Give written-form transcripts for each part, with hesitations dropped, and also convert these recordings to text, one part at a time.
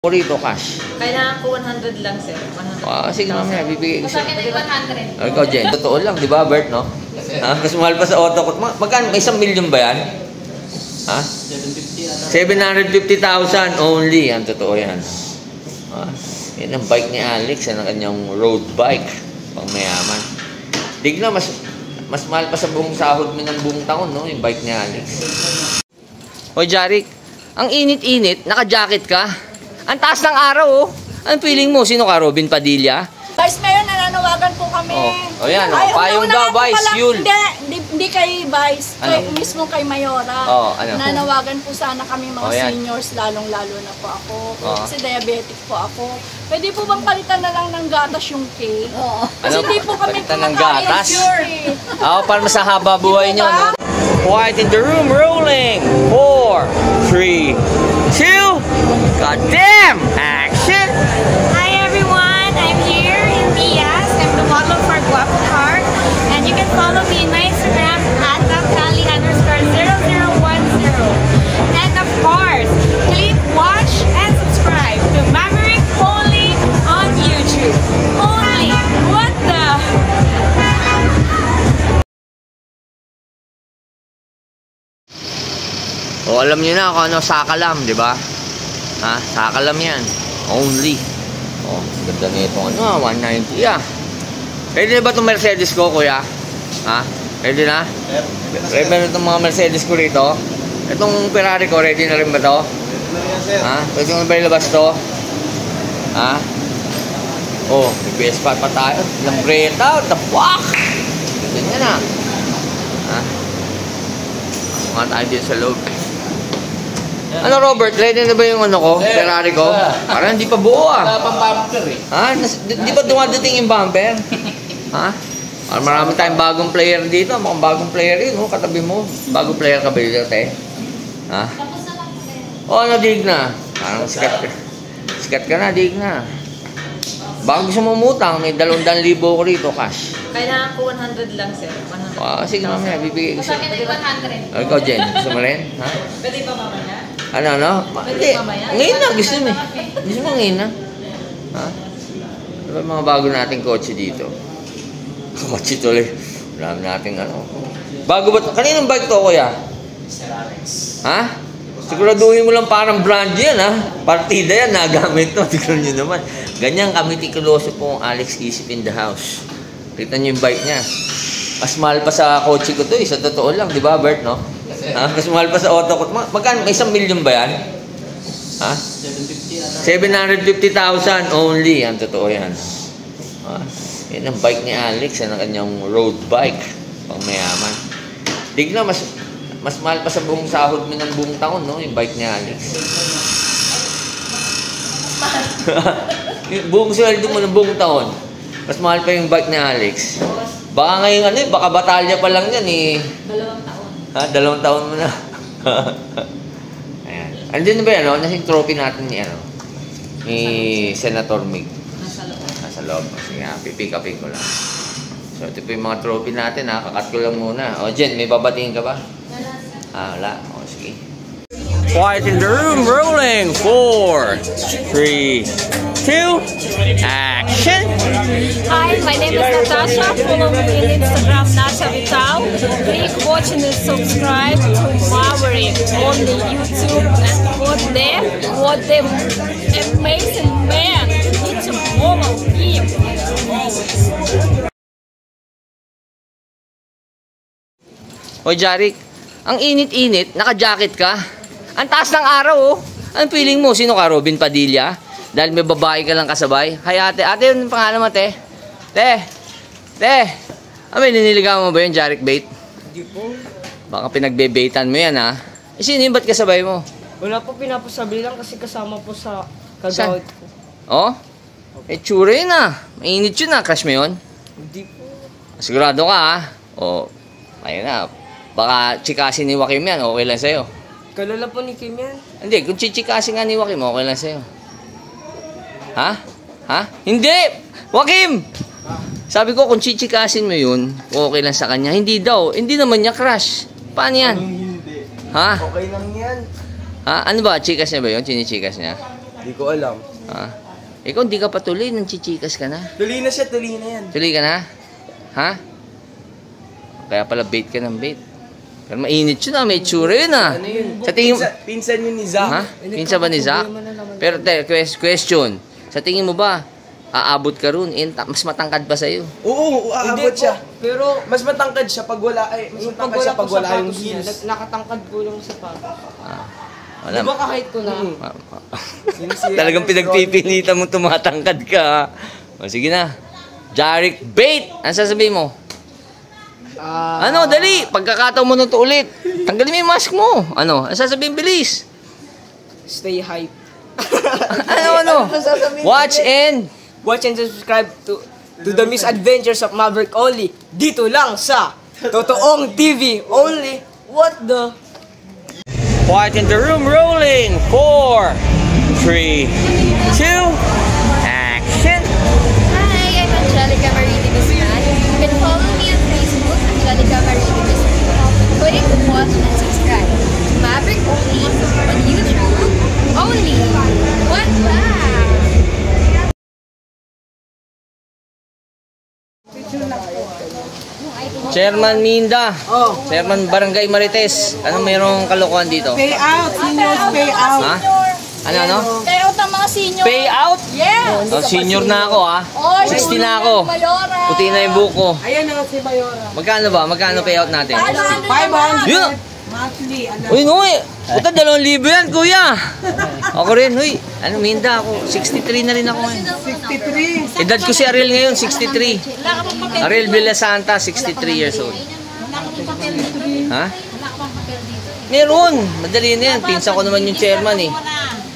Ko rito, cash. Kailangan ko 100 lang, sir. 100. Sige mamaya, bibigay ko Sa siya. akin ay 100. Ikaw, Jen. Totoo lang, di ba, Bert, no? Ha? Mas mahal pa sa auto ko. Magkano? May 1 million ba yan? Ha? 750,000 only. Yan, totoo yan. Yan ang bike ni Alex. Yan ang kanyang road bike. Pang mayaman. Digna, mas mahal pa sa buong sahod mo ng buong taon, no? Yung bike ni Alex. Hoy, Jaric. Ang init-init. Naka-jacket ka. Ang taas ng araw, oh. Anong feeling mo? Sino ka, Robin Padilla? Vice Mayor, nananawagan po kami. Oh, yan. Oh. Payong daw, Vice. Yul. Hindi kay Vice. Ano? Mismo kay Mayora. Ano? Nananawagan po sana kami mga seniors, lalong-lalo na po ako. Kasi diabetic po ako. Pwede po bang palitan na lang ng gatas yung cake? Kasi hindi po kami palitan ng gatas? Para mas haba buhay nyo. No? Quiet in the room, rolling. 4, 3, 2, goddamn, action! Hi everyone, I'm here in Diaz. I'm the model for Guapo Heart. And you can follow me in my Instagram at @Kali_0010. And of course, click watch and subscribe to Maverick only on YouTube. Only! What the? Alam niyo na kung ano sakalam, di ba? Sakalam yan. Only. Ganda nito. 190. Pwede na ba itong Mercedes ko, kuya? Pwede na? Pwede na itong mga Mercedes ko rito? Itong Ferrari ko, ready na rin ba ito? Pwede na ba ilabas ito? May PS5 pa tayo. Lambreta, what the fuck? Ganyan na. Mga tayo din sa loob. Ano, Robert? Ready na ba yung ano ko? Ferrari ko? Parang hindi pa buo Wala pang bumper eh. Di ba dumadating yung bumper? Parang marami tayong bagong player dito. Mukhang bagong player yun, katabi mo. Bagong player ka ba yun, te? Dig na. Parang sikat ka na, dig na. Baka gusto mo umutang, may 200,000 ko rito, cash. Kailangan ko 100 lang, sir. 100. Sige mamaya, bibigay ko Sa siya. akin ay 100. Ikaw, Jen. Gusto mo rin? Pwede pa mamaya? Hindi. Ngayon na. Gusto mo. Gusto mo ngayon na. Diba mga bago nating kotse dito? Kotse tuloy. Marami nating Bago ba? Kaninong bike to, kuya? Siguraduhin mo lang parang brand yan, Partida yan, nagamit to. Tignan nyo naman. Ganyan kami tikuloso po ang Alex Isip in the house. Kita nyo yung bike niya. Mas mahal pa sa kotse ko to, sa totoo lang, di ba, Bert, no? Mas mahal pa sa auto ko. Magkano? May 1 million ba yan? 750,000 only. Yan, totoo yan. Yan ang bike ni Alex. Yan ang kanyang road bike. Pang mayaman. Digna, mas mahal pa sa buong sahod mo ng buong taon, no? Yung bike ni Alex. Buong sweldo mo ng buong taon. Mas mahal pa yung bike ni Alex. Baka ngayon baka batalya pa lang yan 2 taon. 2 taon mo na. Ayan. Andun na ba yan, Nasing trophy natin ni Senator Mig. Nasa loob. Sige pipick upin ko lang. So ito po yung mga trophy natin, kakat ko lang muna. Jen, may babatingin ka ba? Wala. Sige. Quiet in the room, rolling. 4, 3, 2, action! Hi, my name is Natasha. Follow me on Instagram, Nasha Vitao. Click watch and subscribe to Maverick on the YouTube. And what the amazing man. You need to follow him. Hoy, Jaric. Ang init-init, naka-jacket ka. Ang taas ng araw, Anong feeling mo? Sino ka, Robin Padilla? Dahil may babae ka lang kasabay? Hi, ate. Ate, yung pangalan mo, te? Te! Niniligawan mo ba yung Jaric bait? Hindi po. Baka pinagbe-baitan mo yan, sino yung ba't kasabay mo? Wala po, pinapasabi lang kasi kasama po sa kagawad ko. Tsura yun, Mainit yun, Crush mo yun? Hindi po. Sigurado ka, ayun na. Baka chikasin ni Joaquim yan, okay lang sa'yo. Kalala po ni Kim yan. Hindi, kung chichikasin nga ni Joaquim, okay lang sa'yo. Hindi! Joaquim! Sabi ko, kung chichikasin mo yun, okay lang sa kanya. Hindi daw. Hindi naman niya crush. Paano yan? Hindi. Ha? Okay lang yan. Ano ba? Chikas niya ba yun? Chinichikas niya? Hindi ko alam. Ikaw hindi ka pa tuloy, nang chichikas ka na. Tuloy na siya, tuloy na yan. Tuloy ka na? Ha? Kaya pala bait ka ng bait. Pero mainit yun may tsura yun Ano yun? Sa tingin mo... Pinsan yun ni Zach. Ha? Pinsan ba ni Zach? Pero question, sa tingin mo ba, aabot ka ron? Mas matangkad ba sa'yo? Oo, aabot siya. Pero Mas matangkad siya pag wala, mas matangkad siya pag wala yung heels. nakatangkad ko lang sa sapatos. Wala. Di ba kahit ko na? Talagang pinagpipilitan mo tumatangkad ka. O sige na. Jarek Bait! Ano sasabihin mo? Ano, dali! Pagkakataon mo nito ulit. Tanggalin mo yung mask mo. Ano sasabihin, bilis? Stay hype. ano? Watch and... Watch and subscribe to the misadventures of Maverick only. Dito lang sa Totoong TV only. What the? Quiet in the room, rolling. 4, 3, 2, action. Hi, I'm Angelica Marie de Guzman. You can follow me on Facebook, Angelica Marie de Guzman. Click, watch, and subscribe to Maverick Only on YouTube. Only. What the? Chairman Minda. Chairman Barangay Marites. Anong mayroong kalokohan dito? Payout, seniors payout. Ha? Ano? Payout ng mga senior. Payout? Yes! Oh, senior na ako ha. Oh, 60 na ako. Mayora. Puti na yung buko. Ayan na si Mayora. Magkano ba? Magkano payout natin? 500 Yun! monthly. Ano? Uy, no eh. Puta, 2,000 yan, kuya. Ako rin, uy. Ano, Minda ako. 63 na rin ako ngayon. 63. Edad ko si Ariel ngayon, 63. Ariel Villasanta, 63 years old. Ha? Meron. Madali na yan. Pinsan ko naman yung chairman eh.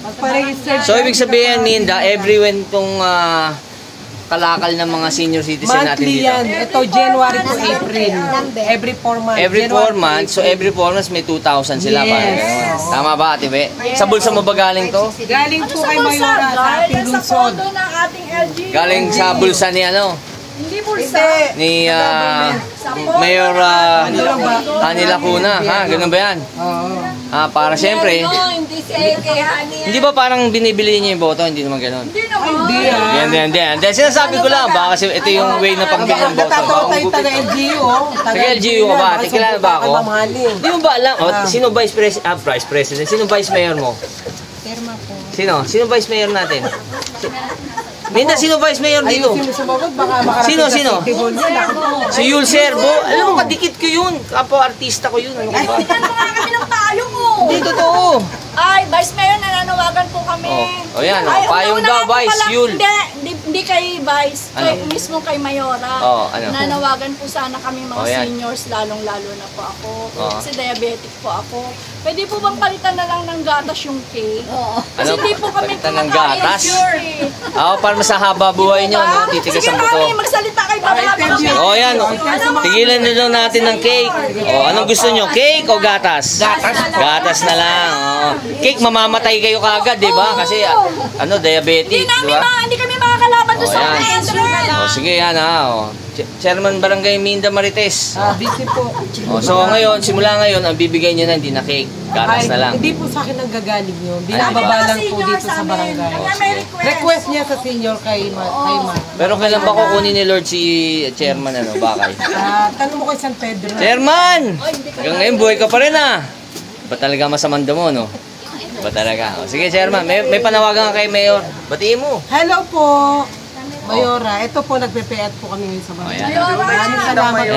Magpa-register. So, ibig sabihin, Minda, every when tong kalakal ng mga senior citizen natin Monthly dito. yan. Ito, January to April. Every 4 months. Every 4 January months, so every 4 months may 2,000 sila. Yes. Parang ganun. Tama ba, Ate Be? Sa bulsa mo ba galing to? Galing po kay Mayora sa ating Sa lungsod. pondo ng ating LG. Galing sa bulsa ni ano? Hindi bulsa. Ni Mayor Hani Lacuna, ha? Ganun ba yan? Para siyempre, Hindi si kay Hani. hindi ba parang binibili niya yung boto? Hindi naman ganun. Hindi naman. Hindi. Sinasabi ko lang ba kasi ito yung way na pagbili ng boto. Natatawa tayo taga-LGU. Taga-LGU ka ba? Tikilala ba ako? Hindi mo ba alam? Sino Vice President? Sino Vice Mayor mo? Sino? Sino Vice Mayor natin? Minda, sino Vice Mayor dito? Sino? Si Yul Servo. Alam mo, kadikit ko yun. Kapwa-artista ko yun. Ano ka ba? Tignan mo nga kami ng payo mo. Hindi totoo. Ay, Vice Mayor, nananawagan po kami. Oh, yan. Ay, Payong una-una daw, nga po Vice, pala- Yul. Hindi kay Vice. Ano? Mismo kay Mayora. Ano? Nanawagan po sana kami mga Yan. seniors, lalong-lalo na po ako. Oh. Kasi diabetic po ako. Pwede po bang palitan na lang ng gatas yung cake? Kasi Ano? hindi po kami Palitan ng kumakain. gatas? Sure. Para mas haba buhay nyo, no? Titigas ang Sige, buto. Mami, magsalita kayo. Baka Oh, yan. Tigilan na lang natin ng cake. Anong gusto nyo? Cake o gatas? Gatas na lang. Cake, mamamatay kayo kagad, di ba? Kasi, diabetic, di ba? Hindi kami makakalaban doon sa yan. internet. Sige, yan ha. Chairman Barangay Minda Marites. Busy po. So ngayon, simula ngayon, ang bibigay nyo na hindi na cake. Gatas na lang. Hindi po sa akin nanggagaling yun. Binababa lang po dito sa barangay. Request niya sa senior kay Ma. Pero kailan ba kukunin ni Lord si Chairman Bakay? Tanong mo kay San Pedro. Chairman! Hanggang ngayon, buhay ka pa rin Ba talaga masamang damo, no? Ba talaga? Sige, Chairman, may panawagan ka kay Mayor. Batiin mo. Hello po. Mayora, ito po nagpe-payat po kami ngayon sa barangay. Maraming salamat po.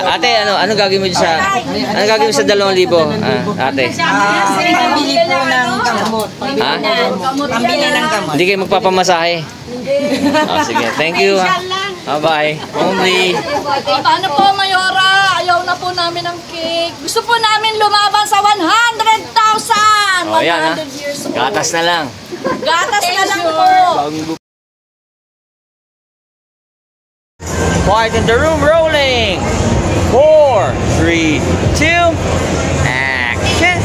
Ate, ano gagawin mo sa 2,000? Ate. Pambili po ng gamot. Ha? Pambili ng gamot. Hindi kayo magpapamasahe? Sige, thank you. Bye-bye. Only. Paano po, Mayora? Ayaw na po namin ng cake. Gusto po namin lumaban sa 100,000! 100 years old. Gatas na lang. Gatas na lang po. Quiet in the room, rolling. 4, 3, 2, action.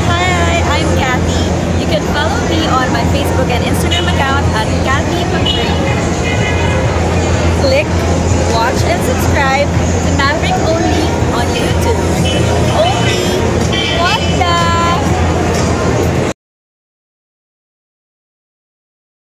Hi, I'm Kathy. You can follow me on my Facebook and Instagram account at Kathy Pagray. Click, watch, and subscribe to Maverick Only on YouTube. Only. What the?